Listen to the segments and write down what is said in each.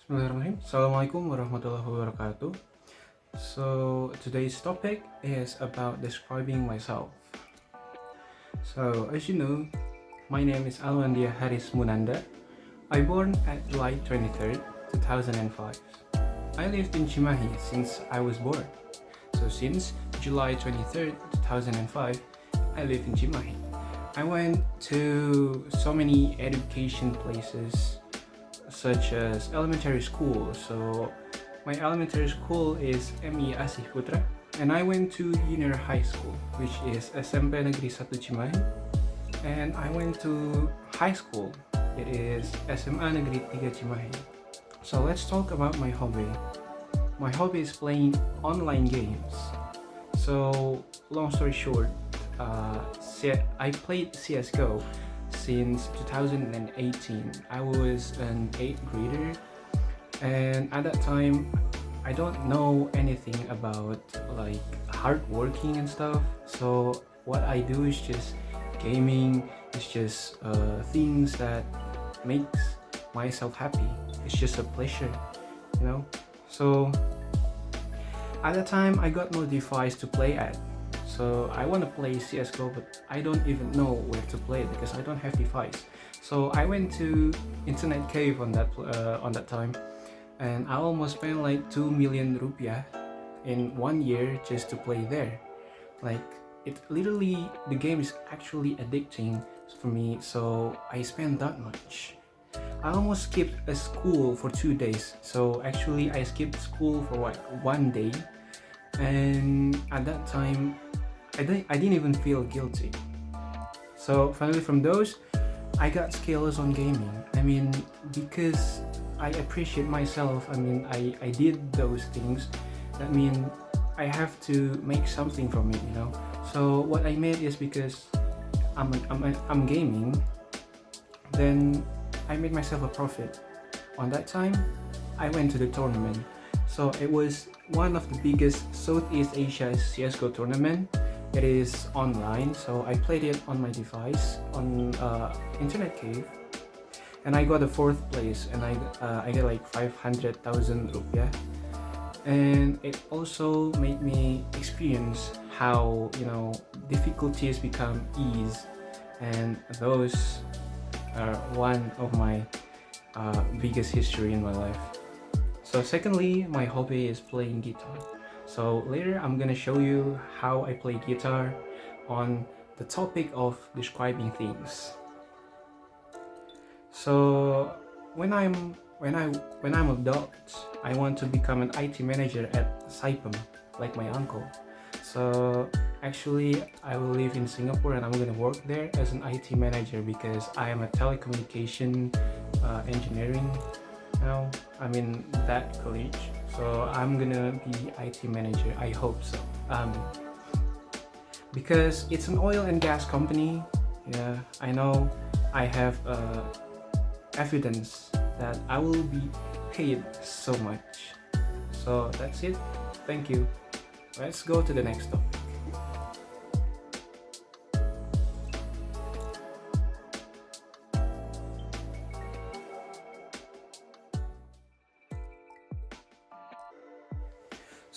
Bismillahirrahmanirrahim. Assalamualaikum warahmatullahi wabarakatuh. So today's topic is about describing myself. So as you know, my name is Alwandhiya Harits Munanda. I born at July 23rd, 2005. I lived in Cimahi since I was born. So since July 23rd, 2005, I live in Cimahi. I went to so many education places such as elementary school. So my elementary school is MI Asih Putra, and I went to junior high school, which is SMP Negeri 1 Cimahi, and I went to high school. It is SMA Negeri 3 Cimahi. So let's talk about my hobby. My hobby is playing online games. So long story short, I played CS:GO since 2018. I was an 8th grader, and at that time I don't know anything about like hard working and stuff. So what I do is just gaming. It's just things that makes myself happy. It's just a pleasure, you know. So at that time I got no device to play at. So I want to play CS:GO, but I don't even know where to play it because I don't have device. So I went to internet cave on that time, and I almost spent like 2 million rupiah in 1 year just to play there. Like it literally, the game is actually addicting for me. So I spent that much. I almost skipped a school for 2 days. So actually I skipped school for like 1 day, and at that time I didn't even feel guilty. So finally from those, I got skills on gaming. I mean, because I appreciate myself, I did those things. That mean I have to make something from it, you know. So what I made is because I'm gaming, then I made myself a profit. On that time, I went to the tournament. So it was one of the biggest Southeast Asia CS:GO tournament. It is online, so I played it on my device on internet cave, and I got a 4th place, and I get like 500,000 rupiah, and it also made me experience how, you know, difficulties become ease, and those are one of my biggest history in my life. So secondly, my hobby is playing guitar. So later I'm gonna show you how I play guitar on the topic of describing things. So when I'm adult, I want to become an IT manager at Saipem, like my uncle. So actually I will live in Singapore and I'm gonna work there as an IT manager because I am a telecommunication engineering now. I'm in that college. So I'm gonna be IT manager. I hope so. Because it's an oil and gas company. Yeah, I know. I have evidence that I will be paid so much. So that's it. Thank you. Let's go to the next topic.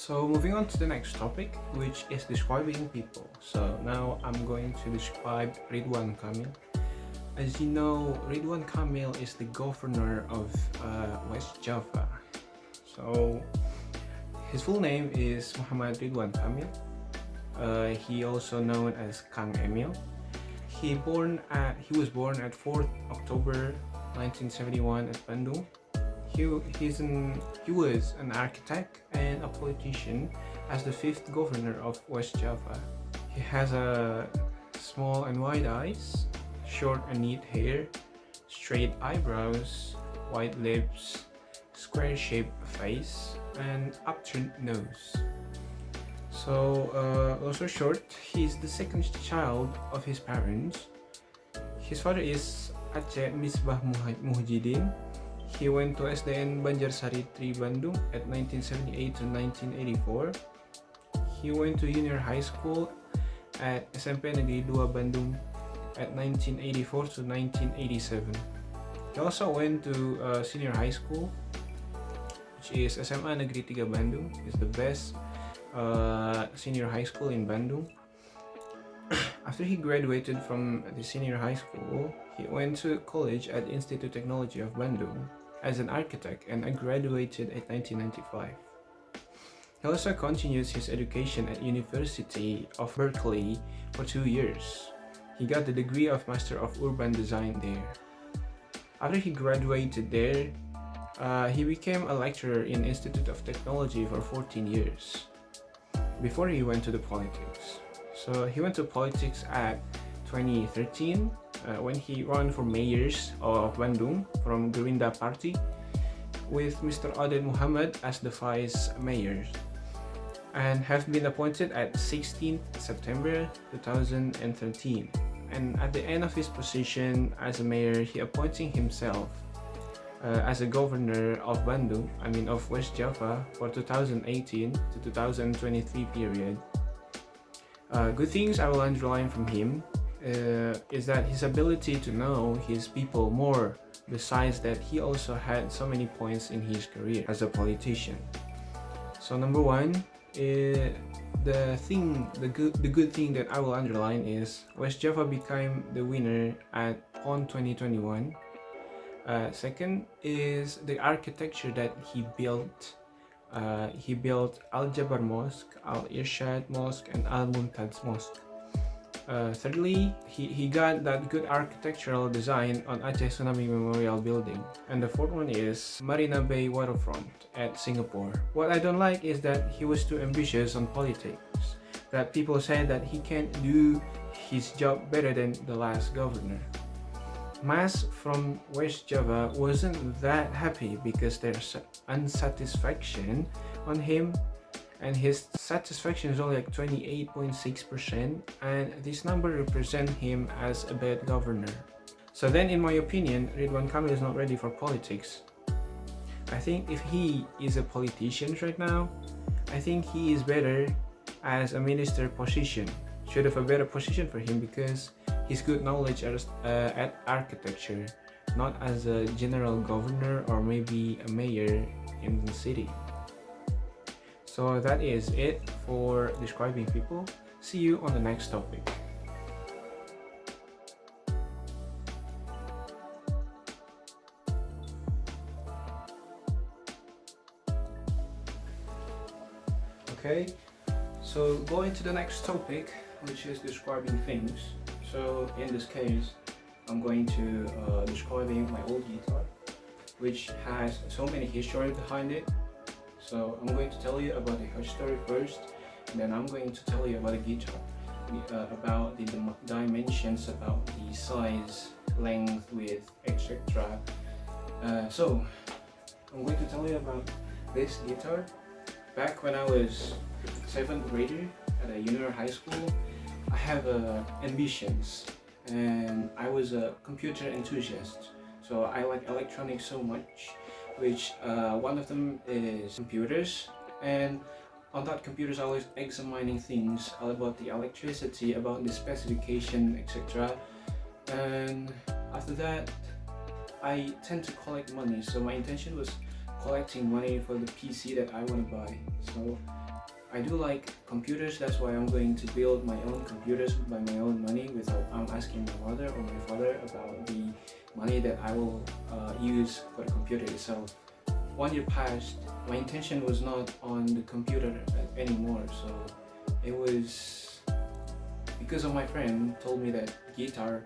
So moving on to the next topic, which is describing people. So now I'm going to describe Ridwan Kamil. As you know, Ridwan Kamil is the governor of West Java. So his full name is Muhammad Ridwan Kamil. He also known as Kang Emil. He was born at 4th October 1971 at Bandung. He was an architect and a politician as the 5th governor of West Java. He has a small and wide eyes, short and neat hair, straight eyebrows, white lips, square-shaped face, and upturned nose. So also short, he's the second child of his parents. His father is Aceh Misbah Muhyiddin. He went to SDN Banjarsari 3 Bandung at 1978 to 1984. He went to junior high school at SMP Negeri 2 Bandung at 1984 to 1987. He also went to senior high school which is SMA Negeri 3 Bandung. It's the best senior high school in Bandung. After he graduated from the senior high school, he went to college at Institute Technology of Bandung as an architect and graduated in 1995. He also continues his education at University of Berkeley for 2 years. He got the degree of Master of Urban Design there. After he graduated there, he became a lecturer in Institute of Technology for 14 years before he went to the politics. So he went to politics at 2013 when he ran for mayors of Bandung from Gerindra Party with Mr. Aden Muhammad as the vice mayor, and have been appointed at 16th September 2013. And at the end of his position as a mayor, he appointing himself as a governor of Bandung, of West Java for 2018 to 2023 period. Good things I will underline from him is that his ability to know his people more, besides that he also had so many points in his career as a politician. So number one, the good thing that I will underline is West Java became the winner at PON 2021. Second is the architecture that he built. He built Al-Jabar Mosque, Al-Irshad Mosque, and Al-Mumtaz Mosque. Thirdly, he got that good architectural design on Aceh Tsunami Memorial Building. And the fourth one is Marina Bay Waterfront at Singapore. What I don't like is that he was too ambitious on politics, that people said that he can't do his job better than the last governor. Mas from West Java wasn't that happy because there's unsatisfaction on him, and his satisfaction is only like 28.6%, and this number represents him as a bad governor. So then, in my opinion, Ridwan Kamil is not ready for politics. I think if he is a politician right now, I think he is better as a minister position. Should have a better position for him because his good knowledge at architecture, not as a general governor or maybe a mayor in the city. So that is it for describing people. See you on the next topic. Okay, so going to the next topic, which is describing things. So in this case, I'm going to describing my old guitar, which has so many history behind it. So I'm going to tell you about the history first, and then I'm going to tell you about the guitar, about the dimensions, about the size, length, width, etc. So I'm going to tell you about this guitar. Back when I was 7th grader at a junior high school, I have ambitions, and I was a computer enthusiast. So I like electronics so much, which one of them is computers, and on that computers I was examining things all about the electricity, about the specification, etc. And after that, I tend to collect money. So my intention was collecting money for the PC that I want to buy. So I do like computers, that's why I'm going to build my own computers by my own money without asking my mother or my father about the money that I will use for the computer itself. 1 year passed, my intention was not on the computer anymore, so it was because of my friend told me that guitar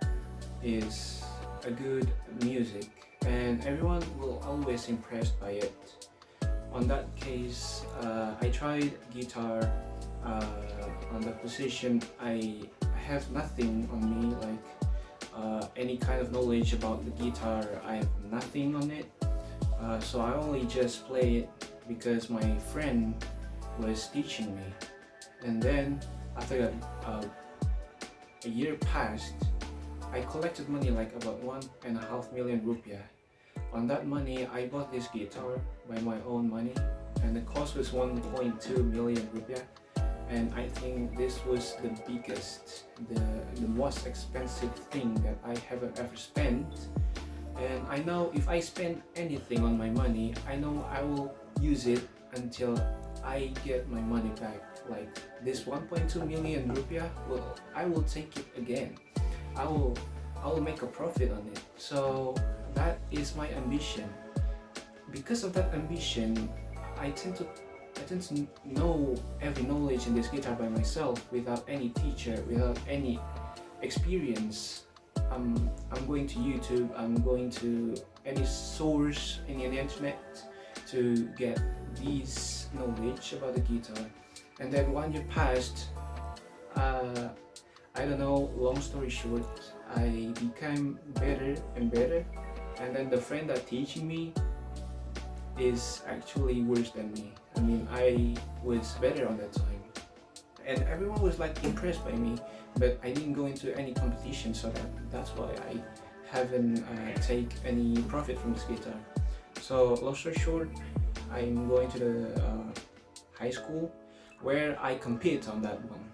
is a good music and everyone will always impressed by it. On that case, I tried guitar on the position. I have nothing on me, like any kind of knowledge about the guitar. I have nothing on it, so I only just play it because my friend was teaching me. And then after a year passed, I collected money like about 1.5 million rupiah. On that money, I bought this guitar by my own money, and the cost was 1.2 million rupiah. And I think this was the biggest, the most expensive thing that I have ever spent. And I know if I spend anything on my money, I know I will use it until I get my money back. Like this 1.2 million rupiah, well, I will take it again. I will make a profit on it. So that is my ambition. Because of that ambition, I tend to know every knowledge in this guitar by myself, without any teacher, without any experience. I'm going to YouTube, I'm going to any source in the internet to get this knowledge about the guitar. And then 1 year passed, I don't know, long story short, I became better and better, and then the friend that teaching me is actually worse than me. I mean, I was better on that time, and everyone was like impressed by me, but I didn't go into any competition, so that's why I haven't take any profit from this guitar. So long story short, I'm going to the high school where I compete on that one.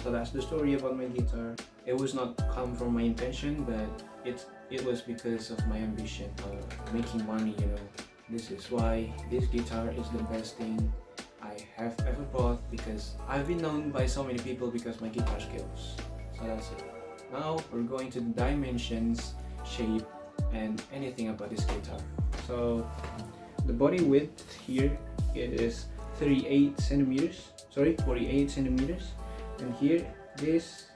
So that's the story about my guitar. It was not come from my intention, but it was because of my ambition of making money, you know. This is why this guitar is the best thing I have ever bought, because I've been known by so many people because my guitar skills. So that's it. Now we're going to the dimensions, shape, and anything about this guitar. So the body width here, it is 38 centimeters, sorry, 48 centimeters, and here this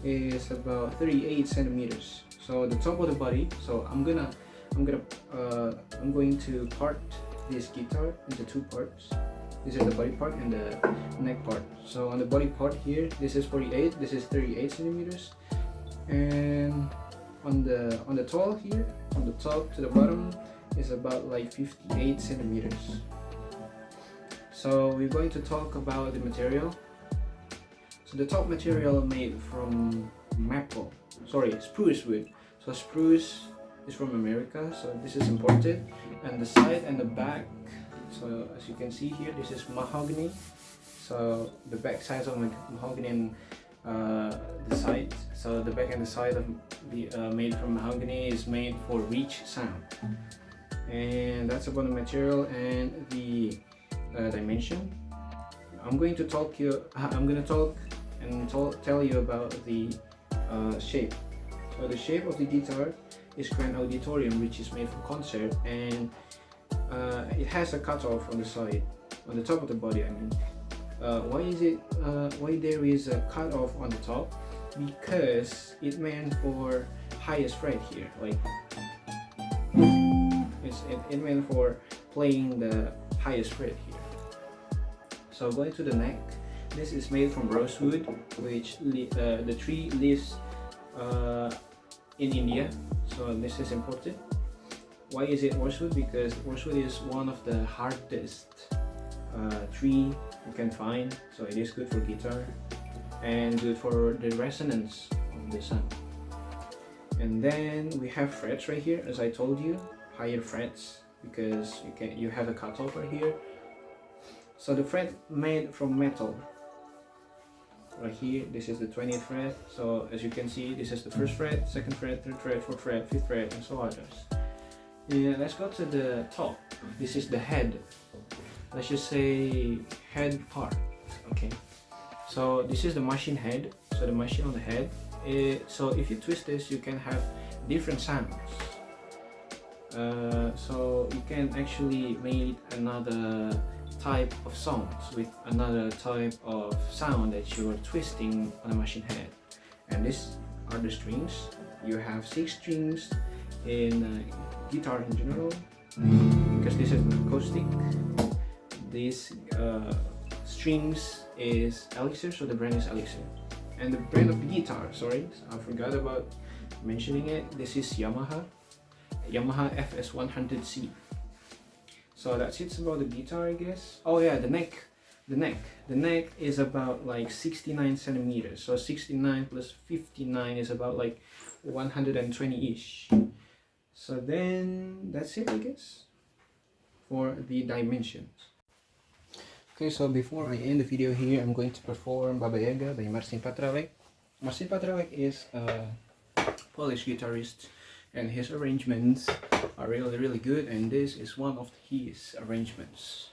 is about 38 centimeters. So the top of the body, so I'm going to part this guitar into two parts. This is the body part and the neck part. So on the body part here, this is 48, this is 38 centimeters, and on the tall here, from the top to the bottom, is about like 58 centimeters. So we're going to talk about the material. So the top material made from spruce wood. So spruce is from America, so this is imported. And the side and the back, so as you can see here, this is mahogany. So the back sides of mahogany and the side. So the back and the side of the made from mahogany is made for rich sound. And that's about the material and the dimension. I'm going to tell you about the shape. So the shape of the guitar is grand auditorium, which is made for concert, and it has a cutoff on the side, on the top of the body. I mean, why there is a cutoff on the top? Because it meant for highest fret here, like it meant for playing the highest fret here. So going to the neck, this is made from rosewood, which the tree lives in India, so this is imported. Why is it rosewood? Because rosewood is one of the hardest tree you can find, so it is good for guitar and good for the resonance of the sound. And then we have frets right here, as I told you, higher frets, because you have a cutoff right here. So the fret made from metal. Right here, this is the 20th fret. So as you can see, this is the first fret, second fret, third fret, fourth fret, fifth fret, and so others. Yeah, let's go to the top. This is the head. Let's just say head part. Okay. So this is the machine head. So the machine on the head. So if you twist this, you can have different sounds. So you can actually make another type of songs with another type of sound that you are twisting on a machine head. And these are the strings. You have 6 strings in guitar in general, because this is acoustic. This strings is Elixir, so the brand is Elixir. And the brand of the guitar, sorry, I forgot about mentioning it. This is Yamaha FS100C. So that's it about the guitar, I guess. Oh yeah, the neck is about like 69 centimeters. So 69 plus 59 is about like 120-ish. So then that's it, I guess, for the dimensions. Okay, so before I end the video here, I'm going to perform Baba Yaga by Marcin Patralek. Marcin Patralek is a Polish guitarist, and his arrangements are really good, and this is one of his arrangements.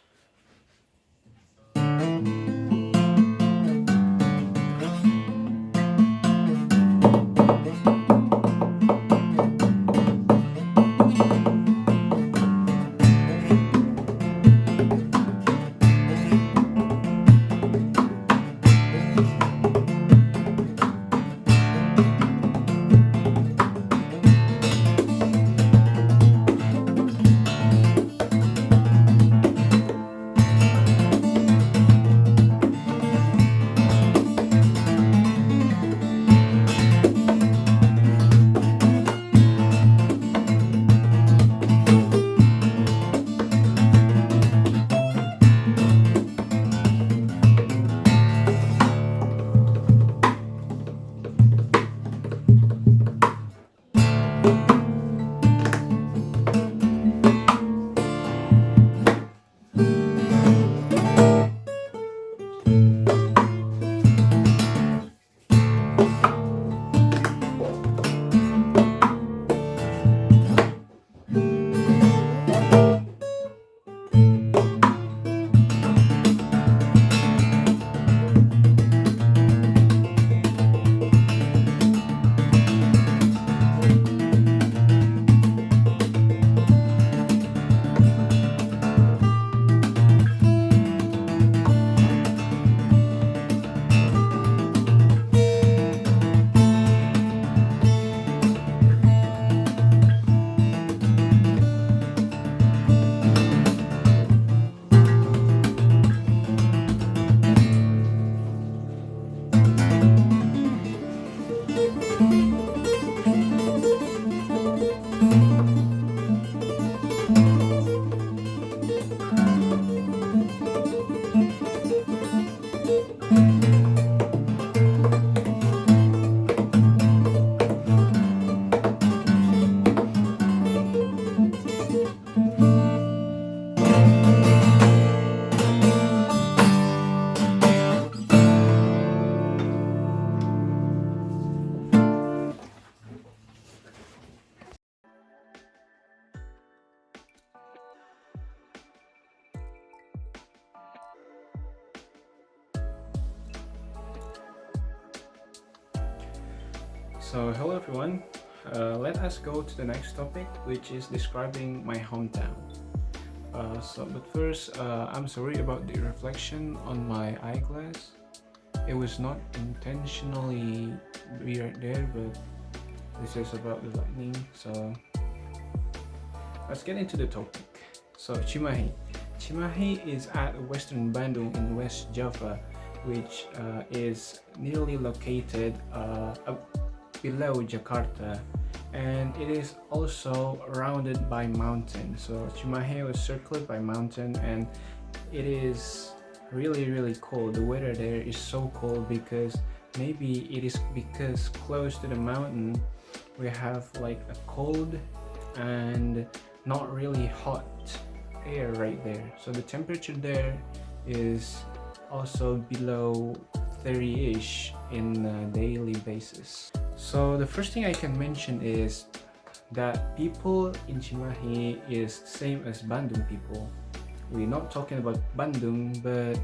So hello everyone, let us go to the next topic, which is describing my hometown. But first, I'm sorry about the reflection on my eyeglass. It was not intentionally be right there, but this is about the lightning. So let's get into the topic. So Cimahi. Cimahi is at Western Bandung in West Java, which is nearly located below Jakarta, and it is also surrounded by mountains. So Cimahi was circled by mountain, and it is really cold. The weather there is so cold because maybe it is because close to the mountain we have like a cold and not really hot air right there. So the temperature there is also below 30-ish in a daily basis. So the first thing I can mention is that people in Cimahi is same as Bandung people. We're not talking about Bandung, but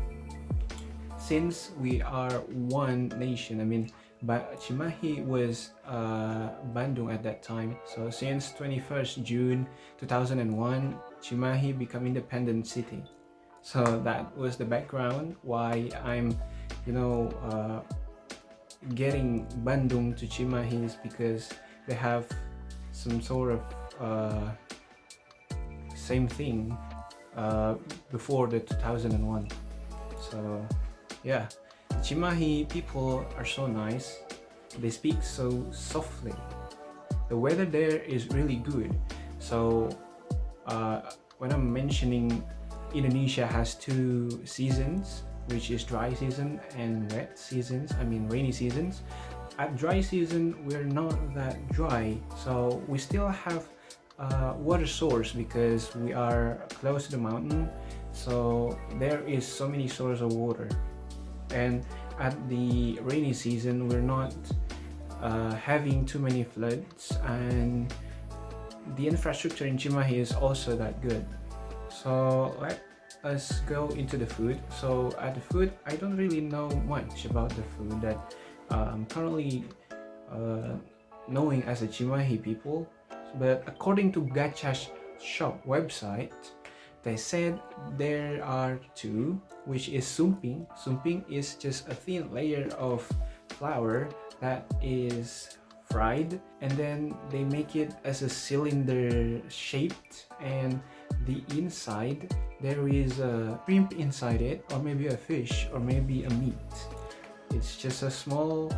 since we are one nation, I mean, but Cimahi was Bandung at that time. So since 21st June 2001, Cimahi became independent city. So that was the background why I'm, getting Bandung to Cimahi is because they have some sort of same thing before the 2001. So yeah, the Cimahi people are so nice. They speak so softly. The weather there is really good. So when I'm mentioning Indonesia has two seasons, which is dry season and wet seasons, I mean rainy seasons. At dry season, we're not that dry, so we still have water source because we are close to the mountain. So there is so many sources of water, and at the rainy season we're not having too many floods, and the infrastructure in Cimahi is also that good. So let us go into the food. So at the food, I don't really know much about the food that I'm currently knowing as a Cimahi people, but according to Gacha's shop website, they said there are two, which is sumping. Sumping is just a thin layer of flour that is fried, and then they make it as a cylinder shaped, and the inside there is a shrimp inside it, or maybe a fish, or maybe a meat. It's just a small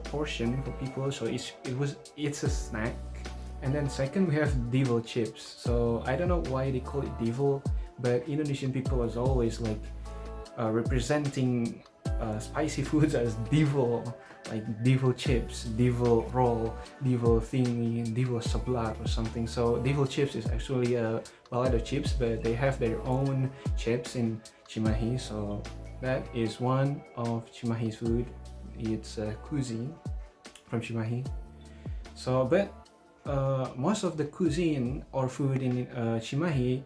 portion for people, so it's a snack. And then second, we have devil chips. So I don't know why they call it devil, but Indonesian people is always like representing spicy foods as devil, like devil chips, devil roll, devil thingy, devil sablat or something. So devil chips is actually a balado chips, but they have their own chips in Cimahi. So that is one of Cimahi's food. It's a cuisine from Cimahi. So but most of the cuisine or food in Cimahi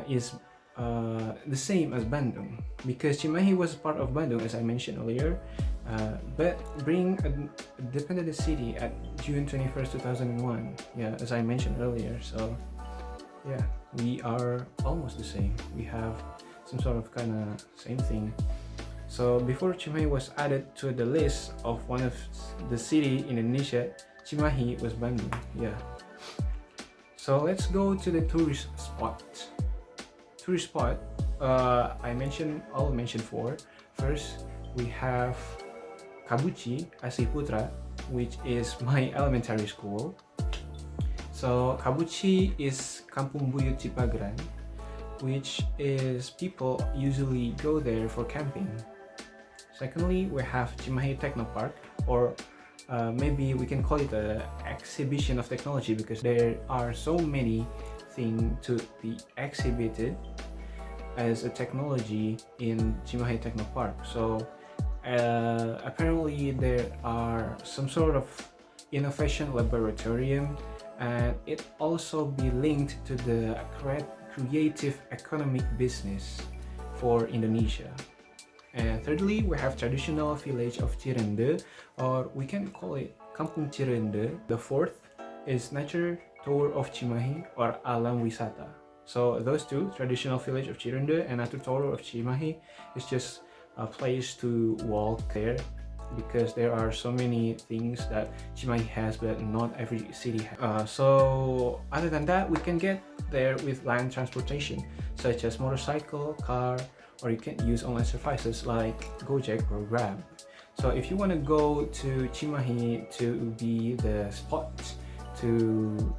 is the same as Bandung, because Cimahi was part of Bandung, as I mentioned earlier, but being a dependent city at June 21st, 2001, yeah, as I mentioned earlier. So yeah, we are almost the same. We have some sort of kind of same thing. So before Cimahi was added to the list of one of the city in Indonesia, Cimahi was Bandung, yeah. So let's go to the tourist spot. Tourist spot, I'll mention four. First, we have Kabuchi Asih Putra, which is my elementary school. So Kabuchi is Kampung Buyut Cipagran, which is people usually go there for camping. Secondly, we have Cimahi Techno Park, or maybe we can call it an exhibition of technology, because there are so many things to be exhibited as a technology in Cimahi Techno Park. So apparently there are some sort of innovation laboratorium, and it also be linked to the creative economic business for Indonesia. And thirdly, we have traditional village of Cirende, or we can call it Kampung Cirende. The fourth is nature tour of Cimahi, or Alam Wisata. So those two, traditional village of Cirende and nature tour of Cimahi, is just a place to walk there, because there are so many things that Cimahi has, but not every city has. So other than that, we can get there with land transportation, such as motorcycle, car, or you can use online services like Gojek or Grab. So if you want to go to Cimahi to be the spot to,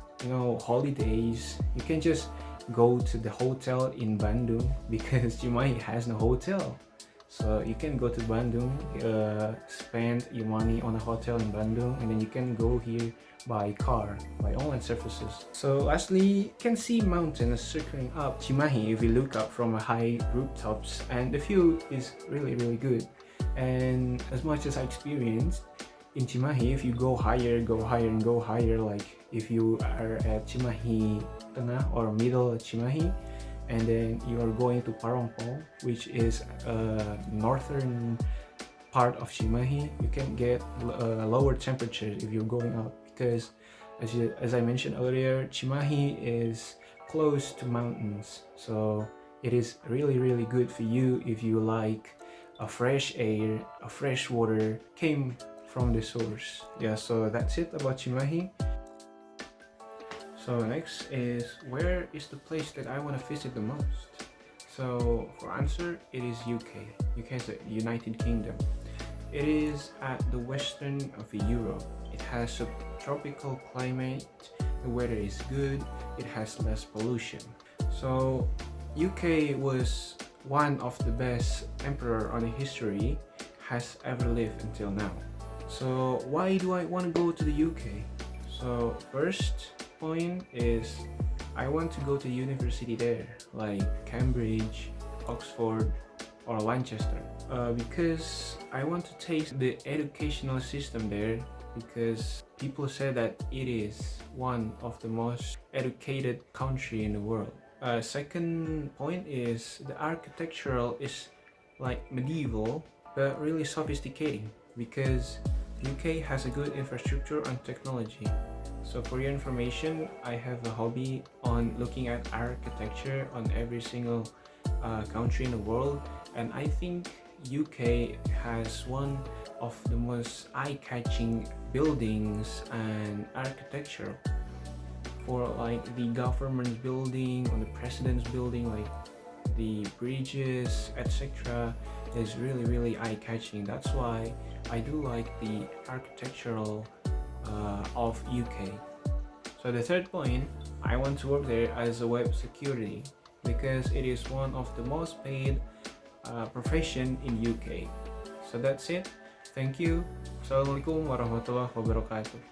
holidays, you can just go to the hotel in Bandung, because Cimahi has no hotel. So you can go to Bandung, spend your money on a hotel in Bandung, and then you can go here by car, by online services. So lastly, you can see mountains circling up Cimahi if you look up from a high rooftops, and the view is really good. And as much as I experienced in Cimahi, if you go higher, like if you are at Cimahi Tengah or middle Cimahi, and then you are going to Parongpong, which is northern part of Cimahi, you can get lower temperatures if you're going up, because as I mentioned earlier, Cimahi is close to mountains, so it is really good for you if you like a fresh air, a fresh water came from the source. Yeah, so that's it about Cimahi. So next is, where is the place that I want to visit the most? So for answer, it is UK. UK is the United Kingdom. It is at the western of Europe. It has subtropical climate, the weather is good, it has less pollution. So UK was one of the best emperor on the history has ever lived until now. So why do I want to go to the UK? So first point is I want to go to university there, like Cambridge, Oxford, or Manchester, because I want to taste the educational system there, because people say that it is one of the most educated country in the world. Second point is the architectural is like medieval but really sophisticated, because UK has a good infrastructure and technology. So for your information, I have a hobby on looking at architecture on every single country in the world, and I think UK has one of the most eye-catching buildings and architecture, for like the government building, on the president's building, like the bridges, etc. is really eye-catching. That's why I do like the architectural of UK. So the third point, I want to work there as a web security, because it is one of the most paid profession in UK. So that's it. Thank you. Assalamualaikum warahmatullahi wabarakatuh.